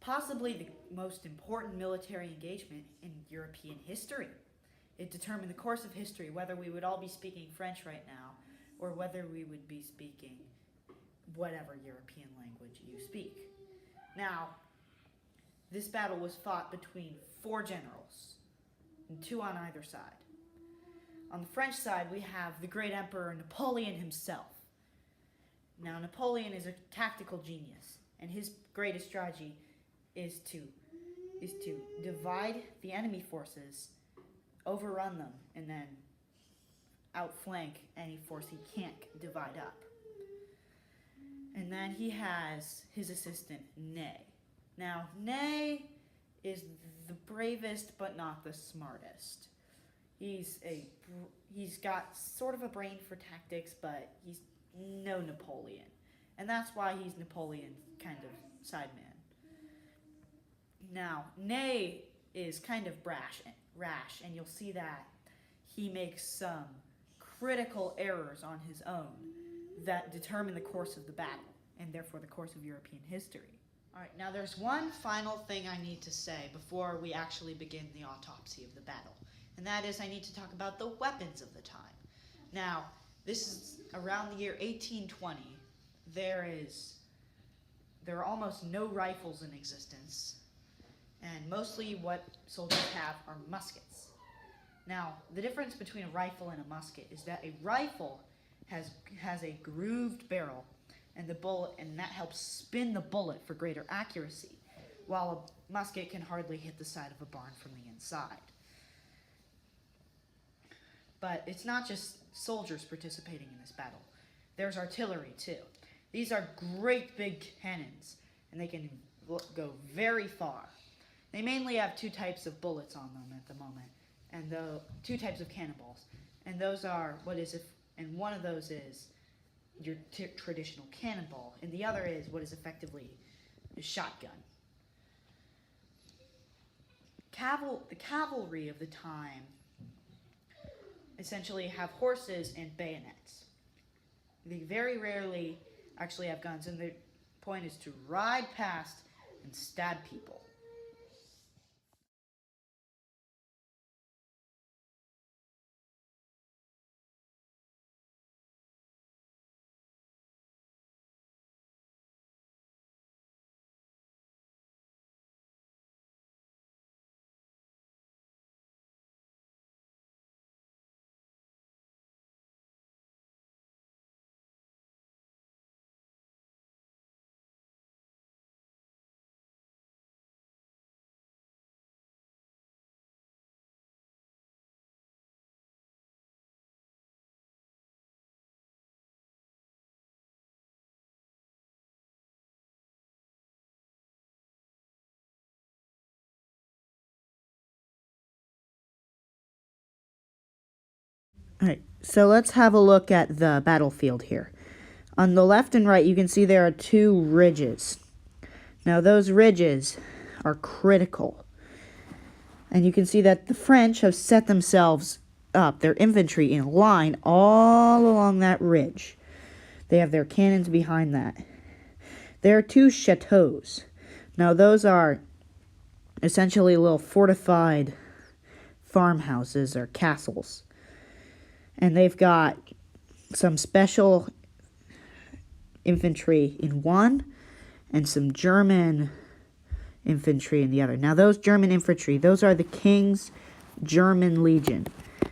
possibly the most important military engagement in European history. It determined the course of history, whether we would all be speaking French right now, or whether we would be speaking whatever European language you speak. Now, this battle was fought between 4 generals, and 2 on either side. On the French side, we have the great Emperor Napoleon himself. Now, Napoleon is a tactical genius, and his greatest strategy is to divide the enemy forces, overrun them, and then outflank any force he can't divide up. And then he has his assistant, Ney. Now, Ney is the bravest but not the smartest. He's got sort of a brain for tactics, but he's no Napoleon. And that's why he's Napoleon's kind of sideman. Now, Ney is kind of rash, and you'll see that he makes some critical errors on his own that determine the course of the battle, and therefore the course of European history. All right, now there's one final thing I need to say before we actually begin the autopsy of the battle, and that is I need to talk about the weapons of the time. Now, this is around the year 1820. There are almost no rifles in existence, and mostly what soldiers have are muskets. Now, the difference between a rifle and a musket is that a rifle has a grooved barrel and that helps spin the bullet for greater accuracy, while a musket can hardly hit the side of a barn from the inside. But it's not just soldiers participating in this battle. There's artillery too. These are great big cannons, and they can go very far. They mainly have 2 types of bullets on them at the moment, and 2 types of cannonballs. And those are and one of those is your traditional cannonball, and the other is what is effectively a shotgun. The cavalry of the time essentially have horses and bayonets. They very rarely actually have guns, and the point is to ride past and stab people. Alright, so let's have a look at the battlefield here. On the left and right, you can see there are 2 ridges. Now, those ridges are critical. And you can see that the French have set themselves up, their infantry, in a line all along that ridge. They have their cannons behind that. There are 2 chateaux. Now, those are essentially little fortified farmhouses or castles. And they've got some special infantry in one and some German infantry in the other. Now, those German infantry, those are the King's German Legion.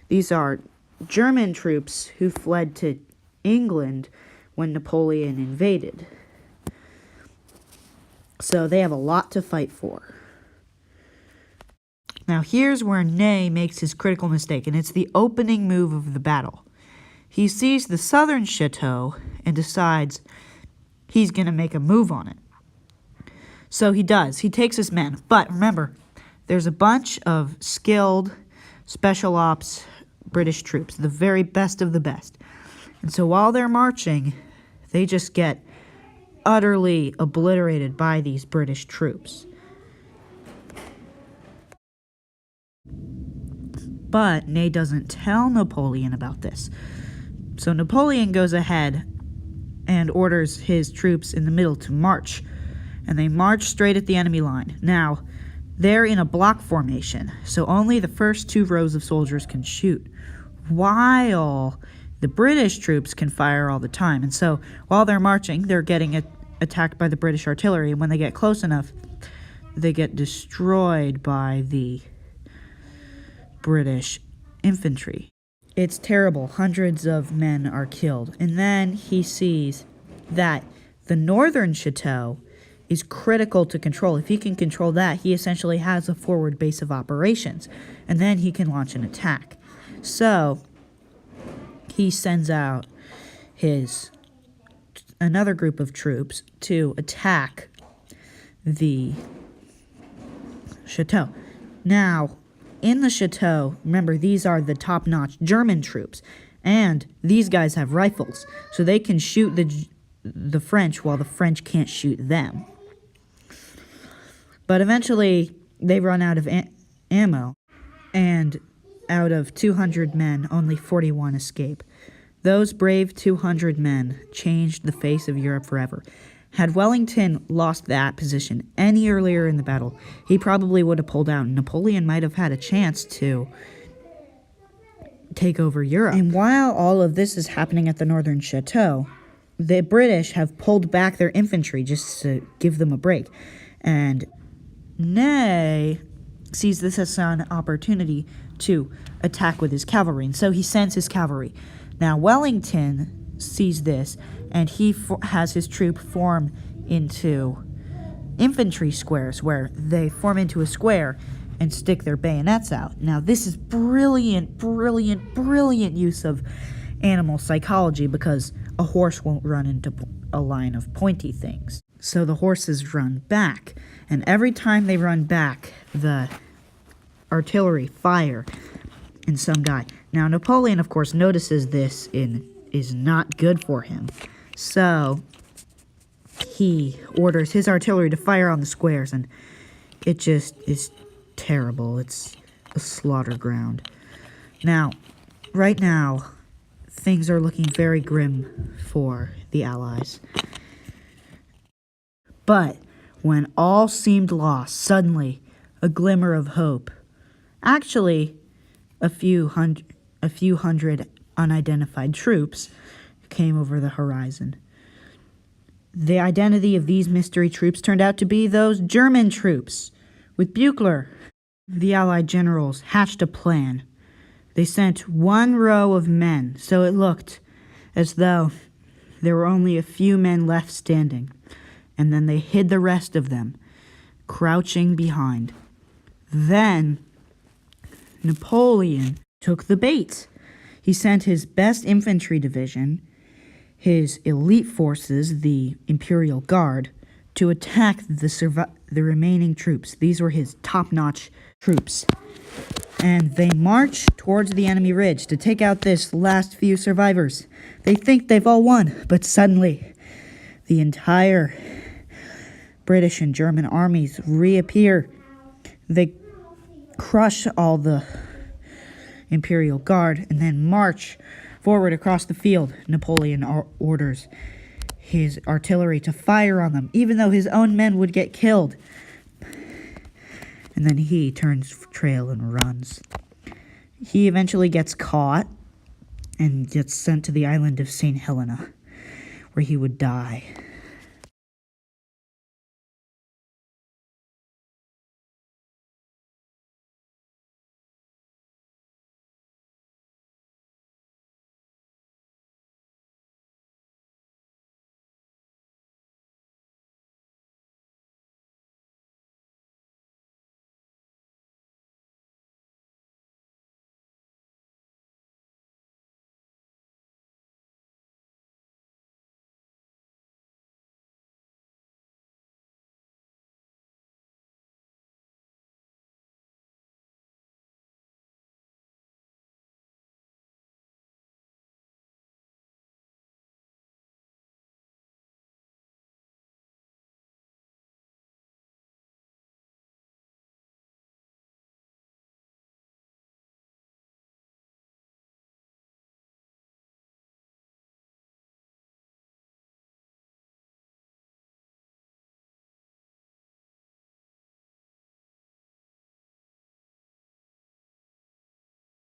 These are German troops who fled to England when Napoleon invaded. So they have a lot to fight for. Now, here's where Ney makes his critical mistake, and it's the opening move of the battle. He sees the southern chateau and decides he's going to make a move on it. So he does. He takes his men. But remember, there's a bunch of skilled special ops British troops, the very best of the best. And so while they're marching, they just get utterly obliterated by these British troops. But Ney doesn't tell Napoleon about this. So Napoleon goes ahead and orders his troops in the middle to march. and they march straight at the enemy line. Now, they're in a block formation, so only the first 2 rows of soldiers can shoot, while the British troops can fire all the time. And so while they're marching, they're getting attacked by the British artillery, and when they get close enough, they get destroyed by the British infantry. It's terrible. Hundreds of men are killed. And then he sees that the northern chateau is critical to control. If he can control that, he essentially has a forward base of operations, and then he can launch an attack. So he sends out another group of troops to attack the chateau. Now, in the chateau, remember, these are the top-notch German troops, and these guys have rifles, so they can shoot the French while the French can't shoot them. But eventually, they run out of ammo, and out of 200 men, only 41 escape. Those brave 200 men changed the face of Europe forever. Had Wellington lost that position any earlier in the battle, he probably would have pulled out, and Napoleon might have had a chance to take over Europe. And while all of this is happening at the northern chateau, the British have pulled back their infantry just to give them a break. And Ney sees this as an opportunity to attack with his cavalry, and so he sends his cavalry. Now, Wellington sees this, and he has his troop form into infantry squares, where they form into a square and stick their bayonets out. Now, this is brilliant use of animal psychology, because a horse won't run into a line of pointy things. So the horses run back, and every time they run back, the artillery fire, and some die. Now, Napoleon, of course, notices this is not good for him. So he orders his artillery to fire on the squares, and it just is terrible. It's a slaughter ground. Now, right now, things are looking very grim for the Allies. But when all seemed lost, suddenly a glimmer of hope. Actually, a few hundred unidentified troops came over the horizon. The identity of these mystery troops turned out to be those German troops with Buchler. The Allied generals hatched a plan. They sent 1 row of men, so it looked as though there were only a few men left standing, and then they hid the rest of them, crouching behind. Then Napoleon took the bait. He sent his best infantry division, his elite forces, the Imperial Guard, to attack the remaining troops. These were his top-notch troops. And they march towards the enemy ridge to take out this last few survivors. They think they've all won, but suddenly the entire British and German armies reappear. They crush all the Imperial Guard and then march forward across the field. Napoleon orders his artillery to fire on them, even though his own men would get killed. And then he turns trail and runs. He eventually gets caught and gets sent to the island of St. Helena, where he would die.